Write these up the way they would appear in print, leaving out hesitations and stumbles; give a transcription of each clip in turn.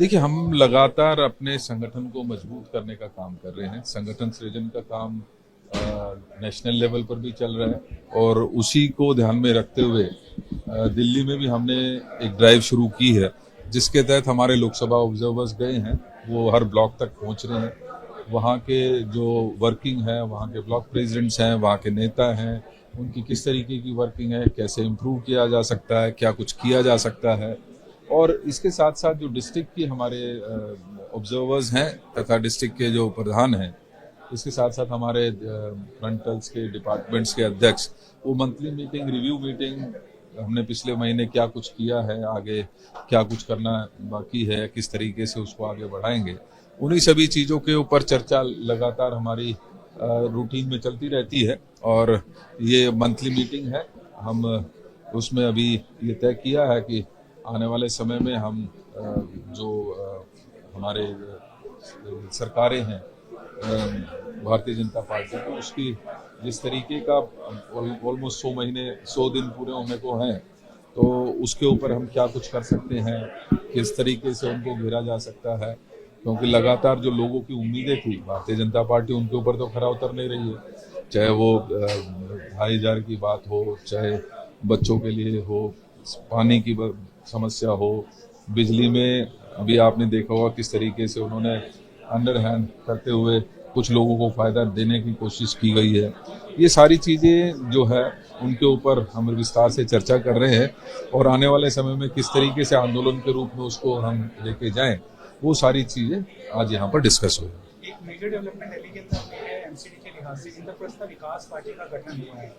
देखिए, हम लगातार अपने संगठन को मजबूत करने का काम कर रहे हैं। संगठन सृजन का काम नेशनल लेवल पर भी चल रहा है और उसी को ध्यान में रखते हुए दिल्ली में भी हमने एक ड्राइव शुरू की है, जिसके तहत हमारे लोकसभा ऑब्जर्वर्स गए हैं। वो हर ब्लॉक तक पहुंच रहे हैं। वहाँ के जो वर्किंग है, वहाँ के ब्लॉक प्रेसिडेंट्स हैं, वहाँ के नेता हैं, उनकी किस तरीके की वर्किंग है, कैसे इम्प्रूव किया जा सकता है, क्या कुछ किया जा सकता है। और इसके साथ साथ जो डिस्ट्रिक्ट की हमारे ऑब्जर्वर्स हैं तथा डिस्ट्रिक्ट के जो प्रधान हैं, इसके साथ साथ हमारे फ्रंटल्स के डिपार्टमेंट्स के अध्यक्ष, वो मंथली मीटिंग, रिव्यू मीटिंग, हमने पिछले महीने क्या कुछ किया है, आगे क्या कुछ करना बाकी है, किस तरीके से उसको आगे बढ़ाएंगे, उन्हीं सभी चीज़ों के ऊपर चर्चा लगातार हमारी रूटीन में चलती रहती है। और ये मंथली मीटिंग है। हम उसमें अभी ये तय किया है कि आने वाले समय में हम जो हमारे सरकारें हैं भारतीय जनता पार्टी की, उसकी जिस तरीके का ऑलमोस्ट 100 दिन पूरे होने को हैं, तो उसके ऊपर हम क्या कुछ कर सकते हैं, किस तरीके से उनको घेरा जा सकता है। क्योंकि लगातार जो लोगों की उम्मीदें थी, भारतीय जनता पार्टी उनके ऊपर तो खरा उतर नहीं रही है। चाहे वो 2,500 की बात हो, चाहे बच्चों के लिए हो, पानी की समस्या हो, बिजली में अभी आपने देखा होगा किस तरीके से उन्होंने अंडरहैंड करते हुए कुछ लोगों को फायदा देने की कोशिश की गई है। ये सारी चीज़ें जो है उनके ऊपर हम विस्तार से चर्चा कर रहे हैं और आने वाले समय में किस तरीके से आंदोलन के रूप में उसको हम लेके जाएं, वो सारी चीज़ें आज यहाँ पर डिस्कस हुई। एक मेजर डेवलपमेंट दिल्ली के अंदर हुई है एमसीडी के लिहाज से इंद्रप्रस्थ विकास पार्टी का गठन हुआ है।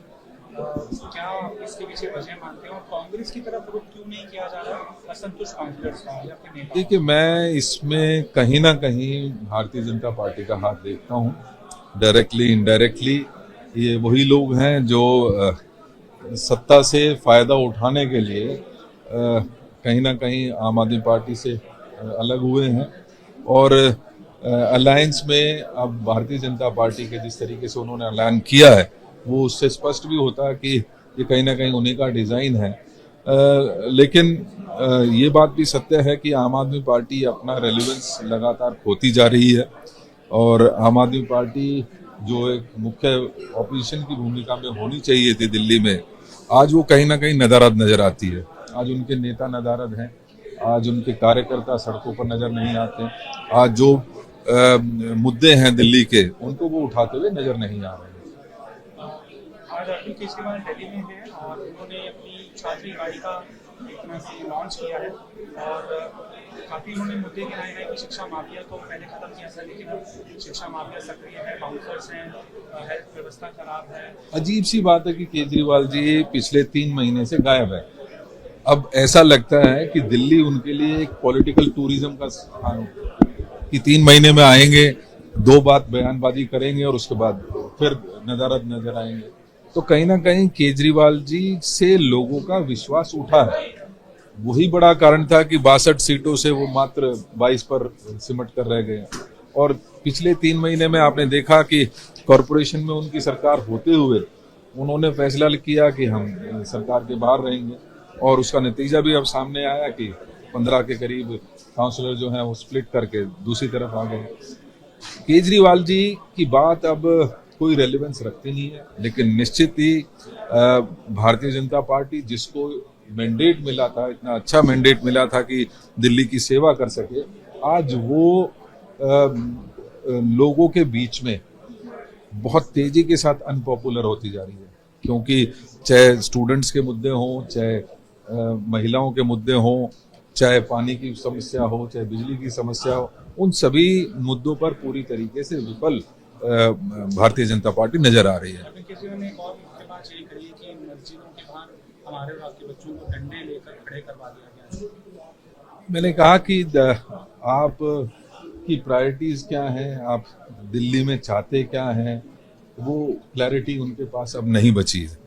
क्या इसके पीछे वजह मानते हैं और कांग्रेस की तरफ रुख क्यों नहीं किया जा रहा असंतुष्ट काउंसिलर्स का या अपने नेता? देखिए, मैं इसमें कहीं ना कहीं भारतीय जनता पार्टी का हाथ देखता हूँ। डायरेक्टली इनडायरेक्टली ये वही लोग हैं जो सत्ता से फायदा उठाने के लिए कहीं ना कहीं आम आदमी पार्टी से अलग हुए हैं और अलायंस में अब भारतीय जनता पार्टी के जिस तरीके से उन्होंने ऐलान किया है, वो उससे स्पष्ट भी होता है कि ये कहीं ना कहीं उन्हीं का डिज़ाइन है। लेकिन ये बात भी सत्य है कि आम आदमी पार्टी अपना रेलेवेंस लगातार खोती जा रही है और आम आदमी पार्टी जो एक मुख्य ऑपोजिशन की भूमिका में होनी चाहिए थी दिल्ली में, आज वो कहीं ना कहीं नदारद नजर आती है। आज उनके नेता नदारद हैं, आज उनके कार्यकर्ता सड़कों पर नजर नहीं आते, आज जो मुद्दे हैं दिल्ली के, उनको वो उठाते हुए नजर नहीं आ रहे हैं। आज अरविंद केजरीवाल दिल्ली में है और उन्होंने अपनी छात्री गाड़ी का एक तरह से लॉन्च किया है और काफ़ी उन्होंने मुद्दे गिनाए हैं कि शिक्षा माफिया तो पहले खत्म किया था, लेकिन शिक्षा माफिया सक्रिय है, बाउंसर्स हैं, हेल्थ व्यवस्था खराब है। अजीब सी बात है कि केजरीवाल जी पिछले 3 महीने से गायब है। अब ऐसा लगता है कि दिल्ली उनके लिए एक पॉलिटिकल टूरिज्म का स्थान हो कि 3 महीने में आएंगे, 2 बात बयानबाजी करेंगे और उसके बाद फिर नदारद नजर आएंगे। तो कहीं ना कहीं केजरीवाल जी से लोगों का विश्वास उठा है। वही बड़ा कारण था कि 62 सीटों से वो मात्र 22 पर सिमट कर रह गए। और पिछले 3 महीने में आपने देखा कि कॉरपोरेशन में उनकी सरकार होते हुए उन्होंने फैसला किया कि हम सरकार के बाहर रहेंगे और उसका नतीजा भी अब सामने आया कि 15 के करीब काउंसलर जो हैं वो स्प्लिट करके दूसरी तरफ आ गए। केजरीवाल जी की बात अब कोई रेलेवेंस रखती नहीं है, लेकिन निश्चित ही भारतीय जनता पार्टी जिसको मैंडेट मिला था, इतना अच्छा मैंडेट मिला था कि दिल्ली की सेवा कर सके, आज वो लोगों के बीच में बहुत तेजी के साथ अनपॉपुलर होती जा रही है। क्योंकि चाहे स्टूडेंट्स के मुद्दे हों, चाहे महिलाओं के मुद्दे हों, चाहे पानी की समस्या हो, चाहे बिजली की समस्या हो, उन सभी मुद्दों पर पूरी तरीके से विफल भारतीय जनता पार्टी नजर आ रही है। हमारे और आपके बच्चों को डंडे लेकर खड़े करवा दिया गया। मैंने कहा कि आप की प्रायोरिटीज क्या हैं, आप दिल्ली में चाहते क्या हैं, वो क्लैरिटी उनके पास अब नहीं बची है।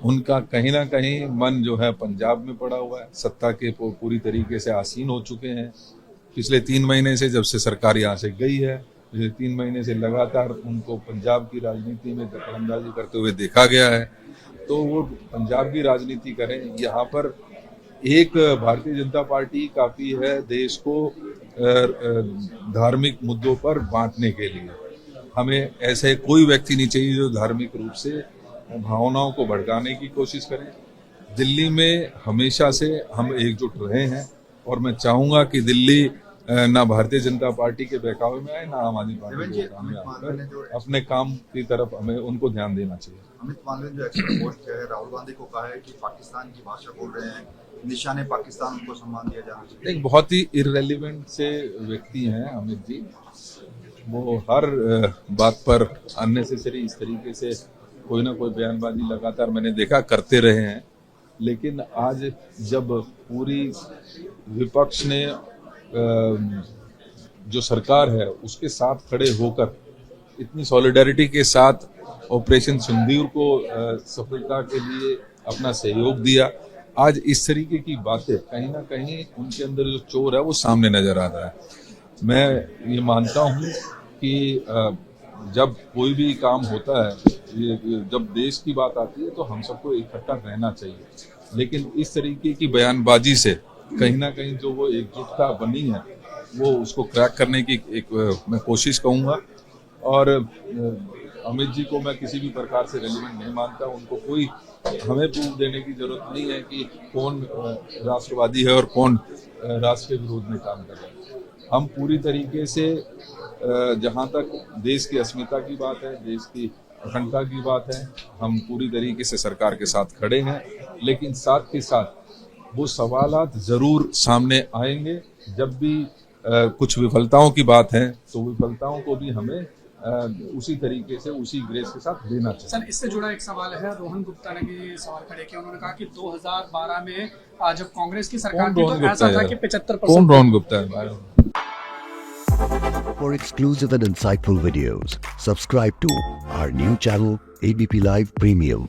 उनका कहीं ना कहीं मन जो है पंजाब में पड़ा हुआ है, सत्ता के पूरी तरीके से आसीन हो चुके हैं। पिछले 3 महीने से जब से सरकार यहाँ से गई है, पिछले 3 महीने से लगातार उनको पंजाब की राजनीति में दखलंदाजी करते हुए देखा गया है। तो वो पंजाब की राजनीति करें, यहाँ पर एक भारतीय जनता पार्टी काफ़ी है देश को धार्मिक मुद्दों पर बांटने के लिए। हमें ऐसे कोई व्यक्ति नहीं चाहिए जो धार्मिक रूप से भावनाओं को भड़काने की कोशिश करे। दिल्ली में हमेशा से हम एकजुट रहे हैं और मैं चाहूंगा कि दिल्ली ना भारतीय जनता पार्टी के बहकावे में आए, ना आम आदमी पार्टी के बहकावे में आकर अपने काम की तरफ हमें उनको ध्यान देना चाहिए। अमित मालवीय ने जो एक्स्ट्रा पोस्ट किया है, राहुल गांधी को कहा है कि पाकिस्तान की भाषा बोल रहे हैं, निशाने पाकिस्तान, उनको सम्मान दिया जाना चाहिए। एक बहुत ही इररेलेवेंट से व्यक्ति हैं अमित जी। वो हर बात पर अननेसेसरी इस तरीके से कोई ना कोई बयानबाजी लगातार मैंने देखा करते रहे हैं। लेकिन आज जब पूरी विपक्ष ने जो सरकार है उसके साथ खड़े होकर इतनी सॉलिडारिटी के साथ ऑपरेशन सिंदूर को सफलता के लिए अपना सहयोग दिया, आज इस तरीके की बातें कहीं ना कहीं उनके अंदर जो चोर है वो सामने नजर आ रहा है। मैं ये मानता हूँ कि जब कोई भी काम होता है, जब देश की बात आती है तो हम सबको इकट्ठा रहना चाहिए, लेकिन इस तरीके की बयानबाजी से कहीं ना कहीं जो वो एकजुटता बनी है वो उसको क्रैक करने की एक मैं कोशिश कहूँगा। और अमित जी को मैं किसी भी प्रकार से रेलिवेंट नहीं मानता। उनको कोई हमें प्रूफ देने की जरूरत नहीं है कि कौन राष्ट्रवादी है और कौन राष्ट्र के विरोध में काम कर रहा है। हम पूरी तरीके से जहाँ तक देश की अस्मिता की बात है, देश की अखंडता की बात है, हम पूरी तरीके से सरकार के साथ खड़े हैं। लेकिन साथ के साथ वो सवालात जरूर सामने आएंगे। जब भी कुछ विफलताओं की बात है तो विफलताओं को भी हमें उसी तरीके से उसी ग्रेस के साथ देना चाहिए। सर, इससे जुड़ा एक सवाल है। रोहन गुप्ता ने भी सवाल खड़े किया। उन्होंने कहा कि 2012 में जब कांग्रेस की सरकार थी तो ऐसा था कि 75%। कौन रोहन गुप्ता है? For exclusive and insightful videos, subscribe to our new channel ABP Live Premium.